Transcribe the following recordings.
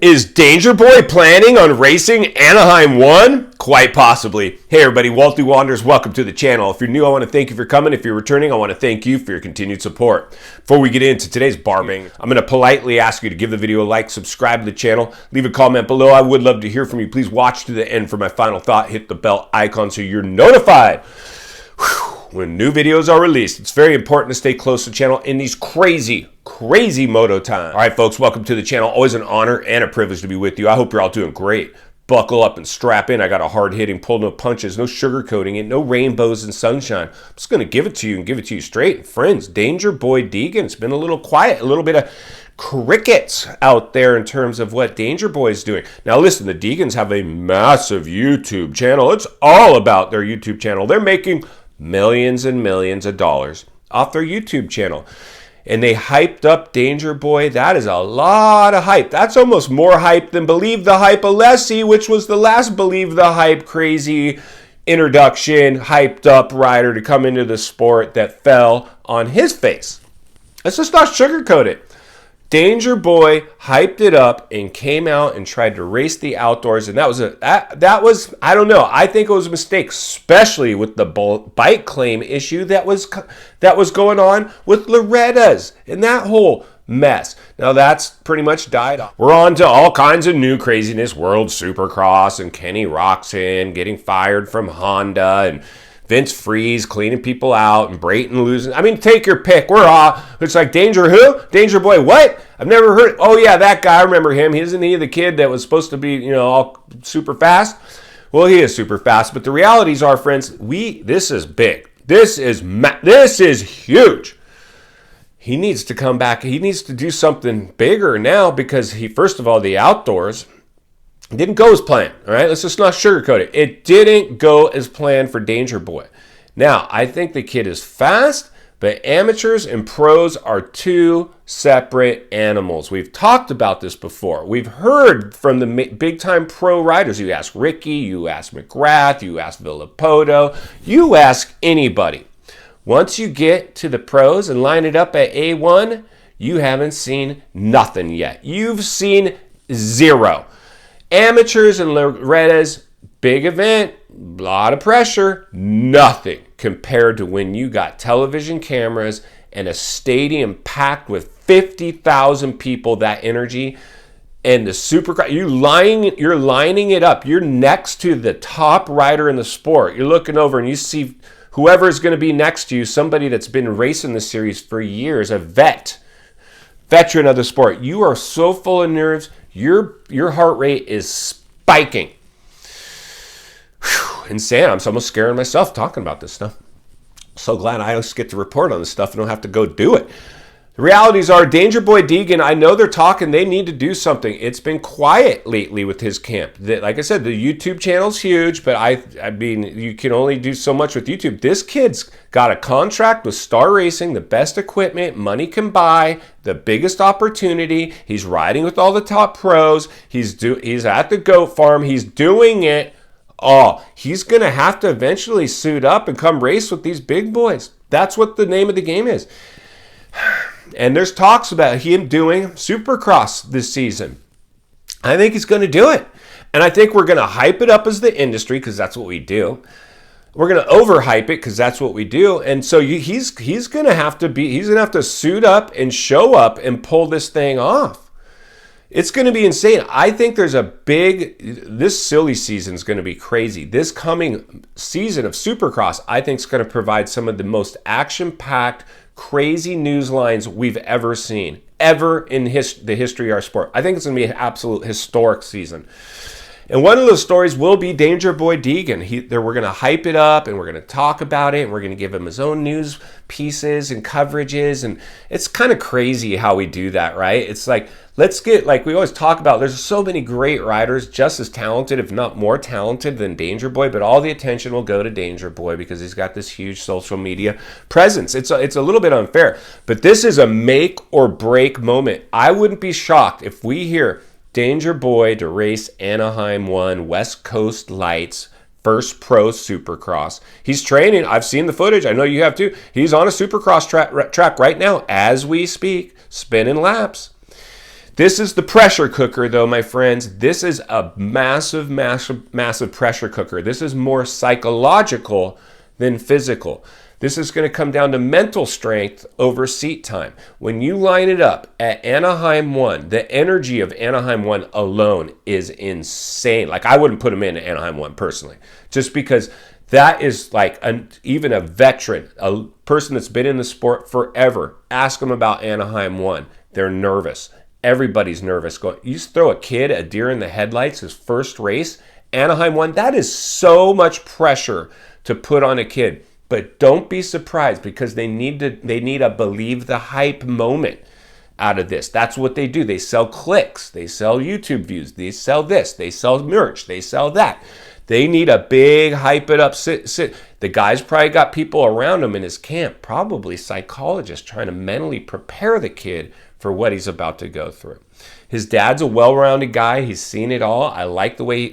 Is Danger Boy planning on racing Anaheim 1? Quite possibly. Hey everybody, Walty Wanders, welcome to the channel. If you're new, I want to thank you for coming. If you're returning, I want to thank you for your continued support. Before we get into today's barbing, I'm going to politely ask you to give the video a like, subscribe to the channel, leave a comment below. I would love to hear from you. Please watch to the end for my final thought. Hit the bell icon so you're notified when new videos are released. It's very important to stay close to the channel in these crazy moto times. All right, folks, welcome to the channel. Always an honor and a privilege to be with you. I hope you're all doing great. Buckle up and strap in. I got a hard-hitting, pull no punches, no sugarcoating it, no rainbows and sunshine. I'm just going to give it to you and give it to you straight. Friends, Danger Boy Deegan, it's been a little quiet, a little bit of crickets out there in terms of what Danger Boy is doing. Now listen, the Deegans have a massive YouTube channel. It's all about their YouTube channel. They're making millions and millions of dollars off their YouTube channel. And they hyped up Danger Boy. That is a lot of hype. That's almost more hype than Believe the Hype Alessi, which was the last Believe the Hype crazy introduction, hyped up rider to come into the sport that fell on his face. Let's just not sugarcoat it. Danger Boy hyped it up and came out and tried to race the outdoors, and that was I don't know. I think it was a mistake, especially with the bike claim issue that was going on with Loretta's and that whole mess. Now that's pretty much died off. We're on to all kinds of new craziness, World Supercross and Kenny Roczen getting fired from Honda and Vince Freeze cleaning people out and Brayton losing. I mean, take your pick. We're off. It's like Danger who? Danger Boy what? I've never heard. Oh, yeah, that guy. I remember him. Isn't he the kid that was supposed to be, you know, all super fast? Well, he is super fast. But the realities are, friends, this is big. This is huge. He needs to come back. He needs to do something bigger now because first of all, the outdoors didn't go as planned, all right? Let's just not sugarcoat it. It didn't go as planned for Danger Boy. Now, I think the kid is fast, but amateurs and pros are two separate animals. We've talked about this before. We've heard from the big-time pro riders. You ask Ricky, you ask McGrath, you ask Villapoto, you ask anybody. Once you get to the pros and line it up at A1, you haven't seen nothing yet. You've seen zero. Amateurs and Loretta's big event, a lot of pressure, nothing compared to when you got television cameras and a stadium packed with 50,000 people, that energy, and the Supercross. You're lining it up. You're next to the top rider in the sport. You're looking over and you see whoever is going to be next to you, somebody that's been racing the series for years, a veteran of the sport. You are so full of nerves. Your heart rate is spiking. Whew, insane. I'm almost scaring myself talking about this stuff. So glad I just get to report on this stuff and don't have to go do it. The realities are, Danger Boy Deegan, I know they're talking. They need to do something. It's been quiet lately with his camp. Like I said, the YouTube channel's huge, but I mean, you can only do so much with YouTube. This kid's got a contract with Star Racing, the best equipment money can buy, the biggest opportunity. He's riding with all the top pros. He's at the goat farm. He's doing it all. He's going to have to eventually suit up and come race with these big boys. That's what the name of the game is. And there's talks about him doing Supercross this season. I think he's going to do it. And I think we're going to hype it up as the industry because that's what we do. We're going to overhype it because that's what we do. And so he's going to have to suit up and show up and pull this thing off. It's going to be insane. I think there's this silly season is going to be crazy. This coming season of Supercross, I think is going to provide some of the most action-packed, crazy news lines we've ever seen, ever in the history of our sport. I think it's going to be an absolute historic season. And one of those stories will be Danger Boy Deegan. We're going to hype it up and we're going to talk about it and we're going to give him his own news pieces and coverages. And it's kind of crazy how we do that, right? It's like, like we always talk about, there's so many great riders just as talented, if not more talented than Danger Boy, but all the attention will go to Danger Boy because he's got this huge social media presence. It's a little bit unfair, but this is a make or break moment. I wouldn't be shocked if we hear Danger Boy to race Anaheim 1 West Coast Lights first pro Supercross. He's training. I've seen the footage. I know you have too. He's on a Supercross track right now as we speak, spinning laps. This is the pressure cooker, though, my friends. This is a massive, massive, massive pressure cooker. This is more psychological than physical. This is going to come down to mental strength over seat time. When you line it up at Anaheim 1, the energy of Anaheim 1 alone is insane. Like, I wouldn't put them in Anaheim 1 personally, just because that is like even a veteran, a person that's been in the sport forever. Ask them about Anaheim 1. They're nervous. Everybody's nervous. You just throw a kid a deer in the headlights, his first race, Anaheim 1, that is so much pressure to put on a kid. But don't be surprised, because they need a believe the hype moment out of this. That's what they do. They sell clicks. They sell YouTube views. They sell this. They sell merch. They sell that. They need a big hype it up. Sit. The guy's probably got people around him in his camp, probably psychologists, trying to mentally prepare the kid for what he's about to go through. His dad's a well-rounded guy. He's seen it all. I like the way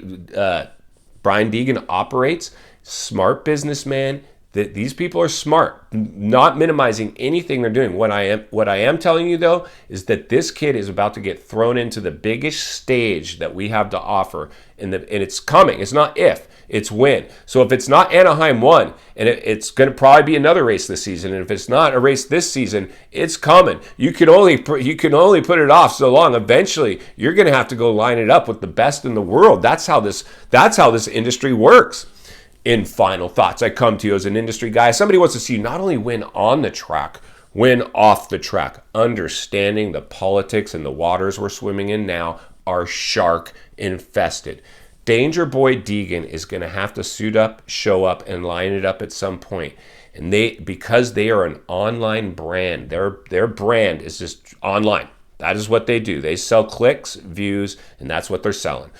Brian Deegan operates. Smart businessman. These people are smart, not minimizing anything they're doing. What I am telling you, though, is that this kid is about to get thrown into the biggest stage that we have to offer, and it's coming. It's not if, it's when. So if it's not Anaheim 1, and it's going to probably be another race this season, and if it's not a race this season, it's coming. You can only put it off so long. Eventually, you're going to have to go line it up with the best in the world. That's how this industry works. In final thoughts, I come to you as an industry guy. Somebody wants to see you not only win on the track, win off the track. Understanding the politics and the waters we're swimming in now are shark infested. Danger Boy Deegan is going to have to suit up, show up, and line it up at some point. And because they are an online brand, their brand is just online. That is what they do. They sell clicks, views, and that's what they're selling.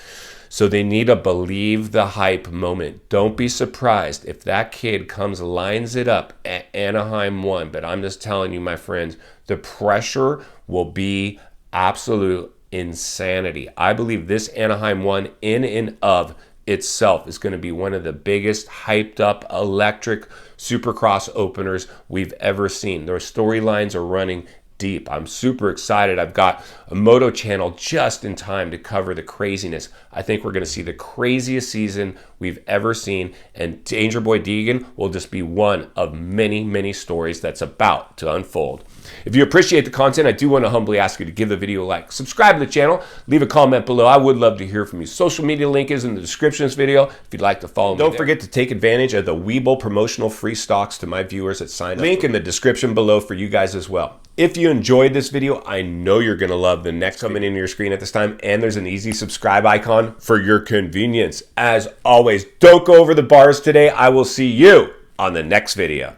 So they need a believe the hype moment. Don't be surprised if that kid lines it up at Anaheim 1. But I'm just telling you, my friends, the pressure will be absolute insanity. I believe this Anaheim 1 in and of itself is going to be one of the biggest hyped up electric Supercross openers we've ever seen. Their storylines are running deep. I'm super excited. I've got a moto channel just in time to cover the craziness. I think we're going to see the craziest season we've ever seen, and Danger Boy Deegan will just be one of many, many stories that's about to unfold. If you appreciate the content, I do want to humbly ask you to give the video a like, subscribe to the channel, leave a comment below. I would love to hear from you. Social media link is in the description of this video if you'd like to follow me. Don't forget to take advantage of the WEBULL promotional free stocks to my viewers that signed up. Link in the description below for you guys as well. If you enjoyed this video, I know you're going to love the next coming into your screen at this time, and there's an easy subscribe icon for your convenience. As always, don't go over the bars today. I will see you on the next video.